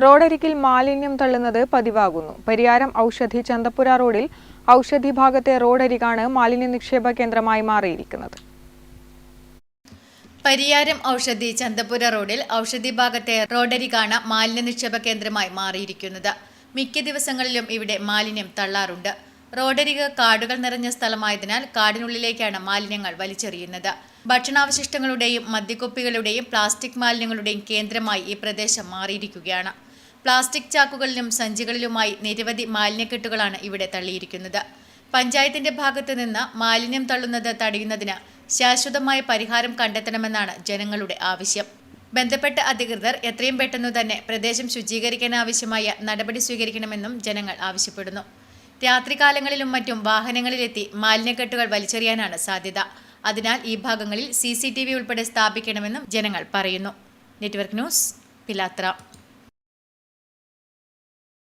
റോഡരികിൽ മാലിന്യം തള്ളുന്നത് പതിവാകുന്നു. പരിയാരം ഔഷധി ചന്തപ്പുര റോഡിൽ ഔഷധി ഭാഗത്തെ റോഡരികാണ് മാലിന്യ നിക്ഷേപ കേന്ദ്രമായി മാറിയിരിക്കുന്നത്. പരിയാരം ഔഷധി ചന്തപ്പുര റോഡിൽ ഔഷധി ഭാഗത്തെ റോഡരികാണ് മാലിന്യ നിക്ഷേപ കേന്ദ്രമായി മാറിയിരിക്കുന്നത്. മിക്ക ദിവസങ്ങളിലും ഇവിടെ മാലിന്യം തള്ളാറുണ്ട്. റോഡരിക് കാടുകൾ നിറഞ്ഞ സ്ഥലമായതിനാൽ കാടിനുള്ളിലേക്കാണ് മാലിന്യങ്ങൾ വലിച്ചെറിയുന്നത്. ഭക്ഷണാവശിഷ്ടങ്ങളുടെയും മദ്യക്കുപ്പികളുടെയും പ്ലാസ്റ്റിക് മാലിന്യങ്ങളുടെയും കേന്ദ്രമായി ഈ പ്രദേശം മാറിയിരിക്കുകയാണ്. പ്ലാസ്റ്റിക് ചാക്കുകളിലും സഞ്ചികളിലുമായി നിരവധി മാലിന്യക്കെട്ടുകളാണ് ഇവിടെ തള്ളിയിരിക്കുന്നത്. പഞ്ചായത്തിന്റെ ഭാഗത്തു നിന്ന് മാലിന്യം തള്ളുന്നത് തടയുന്നതിന് ശാശ്വതമായ പരിഹാരം കണ്ടെത്തണമെന്നാണ് ജനങ്ങളുടെ ആവശ്യം. ബന്ധപ്പെട്ട അധികൃതർ എത്രയും പെട്ടെന്ന് തന്നെ പ്രദേശം ശുചീകരിക്കാനാവശ്യമായ നടപടി സ്വീകരിക്കണമെന്നും ജനങ്ങൾ ആവശ്യപ്പെടുന്നു. രാത്രികാലങ്ങളിലും മറ്റും വാഹനങ്ങളിലെത്തി മാലിന്യക്കെട്ടുകൾ വലിച്ചെറിയാനാണ് സാധ്യത. അതിനാൽ ഈ ഭാഗങ്ങളിൽ CCTV ഉൾപ്പെടെ സ്ഥാപിക്കണമെന്നും ജനങ്ങൾ പറയുന്നു. നെറ്റ്വർക്ക് ന്യൂസ്, പിലാത്ര.